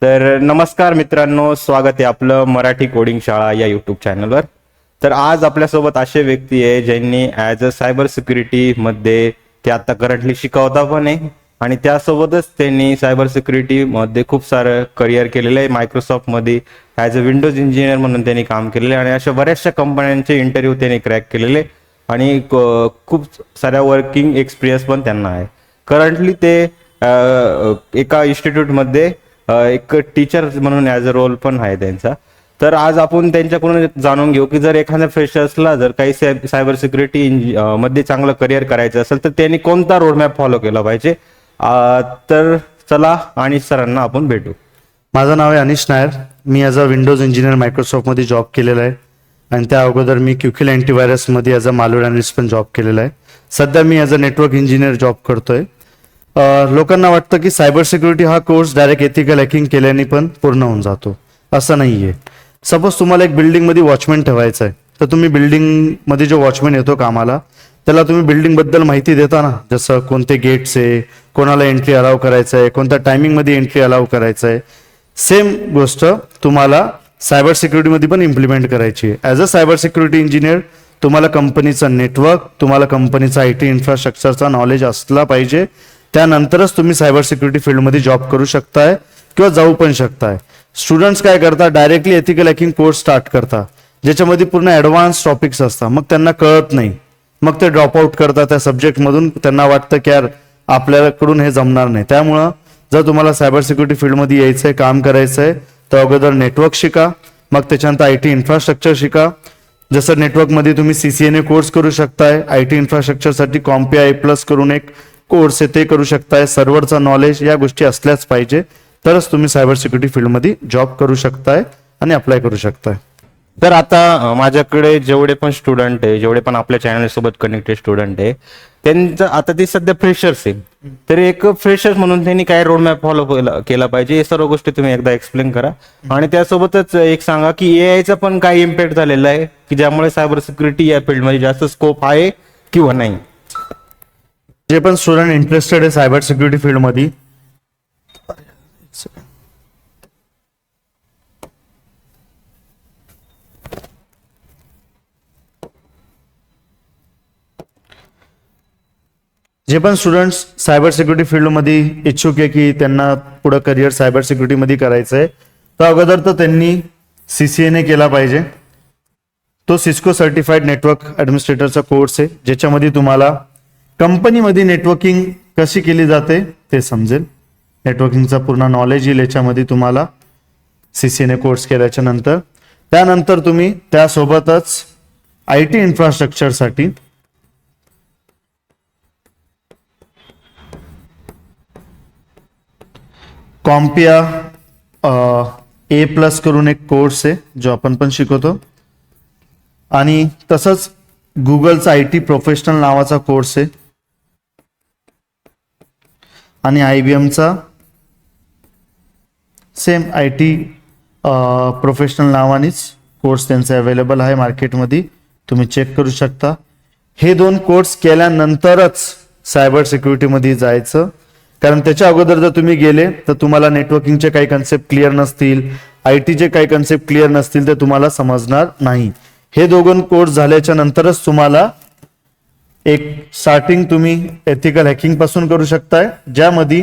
तर नमस्कार मित्रांनो, स्वागत आहे आपलं मराठी कोडिंग शाळा या यूट्यूब चॅनलवर. तर आज आपल्यासोबत असे व्यक्ती आहे ज्यांनी ॲज अ सायबर सिक्युरिटी मध्ये ते आता करंटली शिकवता पण आहे आणि त्यासोबतच त्यांनी सायबर सिक्युरिटी मध्ये खूप सारं करिअर केलेलं आहे. मायक्रोसॉफ्ट मध्ये ॲज अ विंडोज इंजिनियर म्हणून त्यांनी काम केलेलं आहे आणि अशा बऱ्याचशा कंपन्यांचे इंटरव्ह्यू त्यांनी क्रॅक केलेले आणि खूप साऱ्या वर्किंग एक्सपिरियन्स पण त्यांना आहे. करंटली ते एका इन्स्टिट्यूटमध्ये एक टीचर म्हणून ॲज अ रोल पण आहे त्यांचा. तर आज आपण त्यांच्याकडून जाणून घेऊ की जर एखाद्या फ्रेशर्सला जर काही सायबर सिक्युरिटी मध्ये चांगलं करिअर करायचं असेल तर त्यांनी कोणता रोडमॅप फॉलो केला पाहिजे. तर चला आणि सरांना आपण भेटू. माझं नाव आहे अनिश नायर. मी ॲज अ विंडोज इंजिनियर मायक्रोसॉफ्टमध्ये जॉब केलेला आहे आणि त्या अगोदर मी क्युकिल अँटीव्हायरसमध्ये ॲज अ मालवेअर अनालिस्ट पण जॉब केलेला आहे. सध्या मी as a network engineer job करतोय. लोकांना वाटतं की सायबर सिक्युरिटी हा कोर्स डायरेक्ट एथिकल हॅकिंग केल्याने पण पूर्ण होऊन जातो. असं नाही आहे. सपोज तुम्हाला एक बिल्डिंगमध्ये वॉचमॅन ठेवायचा आहे, तर तुम्ही बिल्डिंगमध्ये जो वॉचमॅन येतो कामाला त्याला तुम्ही बिल्डिंगबद्दल माहिती देता ना, जसं कोणते गेट्स आहे, कोणाला एंट्री अलाव करायचं आहे, कोणत्या टायमिंगमध्ये एंट्री अलाव करायचं आहे. सेम गोष्ट तुम्हाला सायबर सिक्युरिटीमध्ये पण इम्प्लिमेंट करायची आहे. As a cyber security engineer तुम्हाला कंपनीचं नेटवर्क, तुम्हाला कंपनीचा IT इन्फ्रास्ट्रक्चरचा नॉलेज असला पाहिजे. त्यानंतरच तुम्ही सायबर सिक्युरिटी फील्डमध्ये जॉब करू शकताय किंवा जाऊ पण शकताय. स्टुडंट्स काय करतात, directly ethical hacking course start करतात ज्याच्यामध्ये पूर्ण ॲडव्हान्स टॉपिक्स असतात. मग त्यांना कळत नाही, मग ते ड्रॉप आउट करतात त्या सब्जेक्टमधून. त्यांना वाटतं की यार आपल्याकडून हे जमणार नाही. त्यामुळं जर तुम्हाला सायबर सिक्युरिटी फील्डमध्ये यायचं आहे, काम करायचं आहे, तर अगोदर नेटवर्क शिका, मग त्याच्यानंतर IT इन्फ्रास्ट्रक्चर शिका. जसं नेटवर्कमध्ये तुम्ही CCNA कोर्स करू शकताय, IT इन्फ्रास्ट्रक्चरसाठी CompTIA+ करून एक कोर्स आहे ते करू शकताय. सर्व्हरचा नॉलेज या गोष्टी असल्याच पाहिजे, तरच तुम्ही सायबर सिक्युरिटी फील्डमध्ये जॉब करू शकताय आणि अप्लाय करू शकताय. तर आता माझ्याकडे जेवढे पण स्टुडंट आहे, जेवढे पण आपल्या चॅनल सोबत कनेक्टेड स्टुडंट आहे, त्यांचं आता ते सध्या फ्रेशर्स आहे. तर एक फ्रेशर्स म्हणून त्यांनी काय रोडमॅप फॉलो केला पाहिजे हे सर्व गोष्टी तुम्ही एकदा एक्सप्लेन करा. आणि त्यासोबतच एक सांगा की AI चा पण काय इम्पॅक्ट झालेला आहे की ज्यामुळे सायबर सिक्युरिटी या फील्डमध्ये जास्त स्कोप आहे किंवा नाही. जे पण स्टुडंट इंटरेस्टेड आहे सायबर सिक्युरिटी फील्डमध्ये, जे पण स्टुडंट्स सायबर सिक्युरिटी फील्डमध्ये इच्छुक आहे की त्यांना पुढं करिअर सायबर सिक्युरिटीमध्ये करायचं आहे, तर अगोदर तर त्यांनी CCNA केला पाहिजे. तो सिस्को सर्टिफाईड नेटवर्क ॲडमिनिस्ट्रेटरचा कोर्स आहे ज्याच्यामध्ये तुम्हाला कंपनीमध्ये नेटवर्किंग कशी केली जाते ते समजेल. नेटवर्किंगचा पूर्ण नॉलेज येईल याच्यामध्ये तुम्हाला CCNA कोर्स केल्याच्या नंतर. त्यानंतर तुम्ही त्यासोबतच IT इन्फ्रास्ट्रक्चरसाठी CompTIA A+ करून एक कोर्स आहे जो आपण पण शिकवतो. आणि तसंच गुगलचा IT प्रोफेशनल नावाचा कोर्स आहे आणि IBMचा सेम IT प्रोफेशनल नावानेच कोर्स त्यांचा अवेलेबल आहे मार्केटमध्ये, तुम्ही चेक करू शकता. हे 2 कोर्स केल्यानंतरच सायबर सिक्युरिटीमध्ये जायचं, कारण त्याच्या अगोदर जर तुम्ही गेले तर तुम्हाला नेटवर्किंगचे काही कन्सेप्ट क्लिअर नसतील, ITचे काही कन्सेप्ट क्लिअर नसतील तर तुम्हाला समजणार नाही. हे 2 कोर्स झाल्याच्या नंतरच तुम्हाला एक स्टार्टिंग तुम्ही एथिकल हॅकिंग पासून करू शकताय, ज्यामध्ये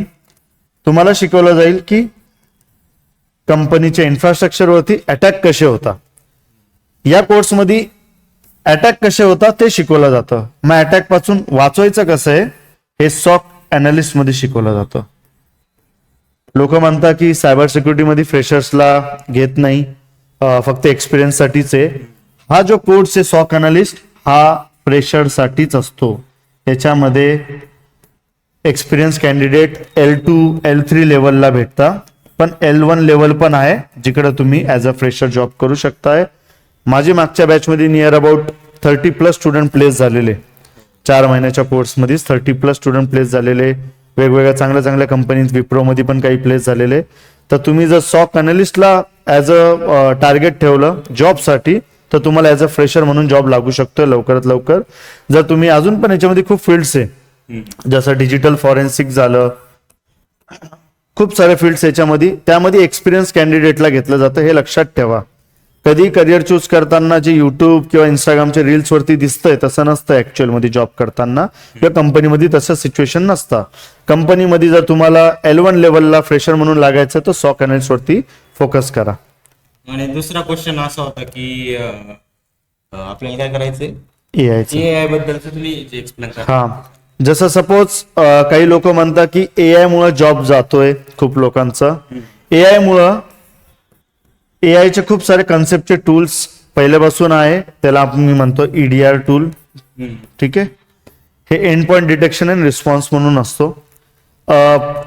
तुम्हाला शिकवलं जाईल की कंपनीच्या इन्फ्रास्ट्रक्चरवरती अटॅक कसे होता. या कोर्समध्ये अटॅक कसे होता ते शिकवलं जातं. मग अटॅक पासून वाचवायचं कसं आहे हे SOC अनालिस्ट मध्ये शिकवलं जातं. लोक म्हणतात की सायबर सिक्युरिटीमध्ये फ्रेशर्सला घेत नाही, फक्त एक्सपिरियन्स साठीच आहे. हा जो कोर्स आहे SOC अनालिस्ट हा फ्रेशरसाठीच असतो. याच्यामध्ये एक्सपिरियन्स कॅन्डिडेट L2 L3 लेवलला भेटता, पण L1 लेवल पण आहे जिकडे तुम्ही ॲज अ फ्रेशर जॉब करू शकताय. माझी मागच्या बॅचमध्ये नियर अबाउट 30+ स्टुडंट प्लेस झालेले. 4 महिन्याच्या कोर्समध्येच 30+ स्टुडंट प्लेस झालेले. वेगवेगळ्या चांगल्या कंपनीत विप्रोमध्ये पण काही प्लेस झालेले. तर तुम्ही जर SOC अनालिस्टला ॲज अ टार्गेट ठेवलं जॉबसाठी तर तुम्हाला ॲज अ फ्रेशर म्हणून जॉब लागू शकतोय लवकरात लवकर. जर तुम्ही अजून पण याच्यामध्ये खूप फील्ड्स आहे, जसं डिजिटल फॉरेन्सिक झालं, खूप सारे फील्ड्स याच्यामध्ये, त्यामध्ये एक्सपिरियन्स कॅन्डिडेटला घेतलं जातं, हे लक्षात ठेवा. कधी करिअर चूज करताना जे युट्यूब किंवा इंस्टाग्रामच्या रील्स वरती दिसतंय तसं नसतं ऍक्च्युअल मध्ये. जॉब करताना किंवा कंपनीमध्ये तसं सिच्युएशन नसतं. कंपनीमध्ये जर तुम्हाला L1 लेवलला फ्रेशर म्हणून लागायचं तर SOC अनालिस्ट वरती फोकस करा. आणि दुसरा क्वेश्चन असा होता की आपल्याला काय करायचंय, एआयचं. AI बद्दलचं तुम्ही एक्सप्लेन करा. हा, जसं सपोज काही लोक म्हणतात की एआय मुळे जॉब जातोय खूप लोकांचा. एआय मुळे, एआयचे खूप सारे कन्सेप्टचे टूल्स पहिल्यापासून आहे, त्याला मी म्हणतो EDR टूल. ठीक आहे, हे end point detection and response म्हणून असतो.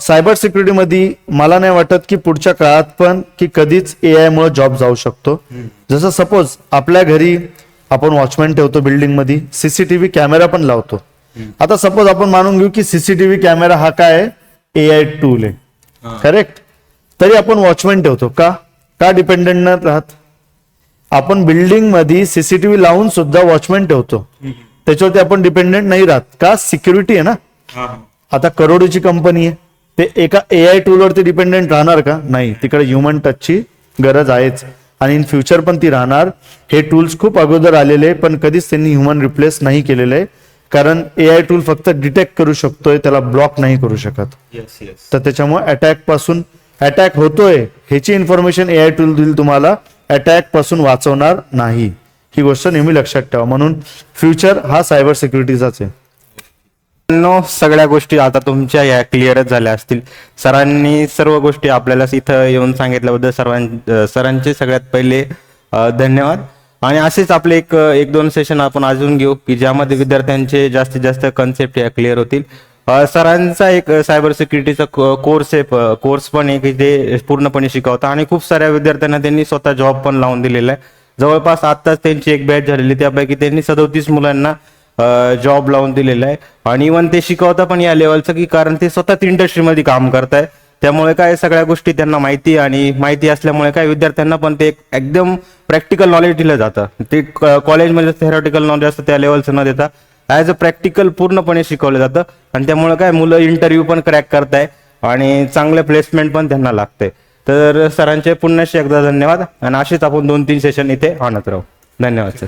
सायबर सिक्युरिटीमध्ये मला नाही वाटत की पुढच्या काळात पण की कधीच एआय मुळे जॉब जाऊ शकतो. जसं सपोज आपल्या घरी आपण वॉचमॅन ठेवतो, बिल्डिंग मध्ये सीसीटीव्ही कॅमेरा पण लावतो. आता सपोज आपण मानून घेऊ की सीसीटीव्ही कॅमेरा हा काय आहे, एआय टूल आहे, करेक्ट. तरी आपण वॉचमॅन ठेवतो का डिपेंडेंट न राहत. आपण बिल्डिंग मध्ये सीसीटीव्ही लावून सुद्धा वॉचमॅन ठेवतो, त्याच्यावरती आपण डिपेंडेंट नाही राहत का, सिक्युरिटी आहे ना. आता करोडोची कंपनी आहे, ते एका एआय टूल वरती डिपेंडेंट राहणार का, नाही. तिकडे ह्युमन टचची गरज आहेच आणि इन फ्युचर पण ती राहणार. हे टूल्स खूप अगोदर आलेले पण कधीच त्यांनी ह्युमन रिप्लेस नाही केलेलं आहे, कारण एआय टूल फक्त डिटेक्ट करू शकतोय, त्याला ब्लॉक नाही करू शकत. तर त्याच्यामुळे अटॅक होतोय ह्याची इन्फॉर्मेशन एआय टूल देईल तुम्हाला, अटॅक पासून वाचवणार नाही. ही गोष्ट नेहमी लक्षात ठेवा. म्हणून फ्युचर हा सायबर सिक्युरिटीचाच आहे. सगळ्या गोष्टी आता तुमच्या या क्लिअरच झाल्या असतील. सरांनी सर्व गोष्टी आपल्याला इथं येऊन सांगितल्याबद्दल सरांचे सगळ्यात पहिले धन्यवाद. आणि असेच आपले एक दोन सेशन आपण अजून घेऊ की ज्यामध्ये विद्यार्थ्यांचे जास्तीत जास्त कन्सेप्ट या क्लिअर होतील. सरांचा एक सायबर सिक्युरिटीचा कोर्स आहे, कोर्स पण आहे की ते पूर्णपणे शिकवतात आणि खूप साऱ्या विद्यार्थ्यांना त्यांनी स्वतः जॉब पण लावून दिलेला आहे. जवळपास आत्ताच त्यांची एक बॅच झालेली, त्यापैकी त्यांनी 37 मुलांना जॉब लावून दिलेला आहे. आणि इव्हन ते शिकवता पण या लेवलचं की कारण ते स्वतःच इंडस्ट्रीमध्ये काम करताय, त्यामुळे काय सगळ्या गोष्टी त्यांना माहिती आणि माहिती असल्यामुळे काय विद्यार्थ्यांना पण ते एकदम प्रॅक्टिकल नॉलेज दिलं जातं. ते कॉलेजमध्ये थेरॉटिकल नॉलेज असतं त्या लेवलचं न देता ॲज अ प्रॅक्टिकल पूर्णपणे शिकवलं जातं. आणि त्यामुळे काय मुलं इंटरव्ह्यू पण क्रॅक करताय आणि चांगलं प्लेसमेंट पण त्यांना लागतंय. तर सरांचे पुन्हा एकदा धन्यवाद आणि असेच आपण 2-3 सेशन इथे आणत राहू. धन्यवाद सर.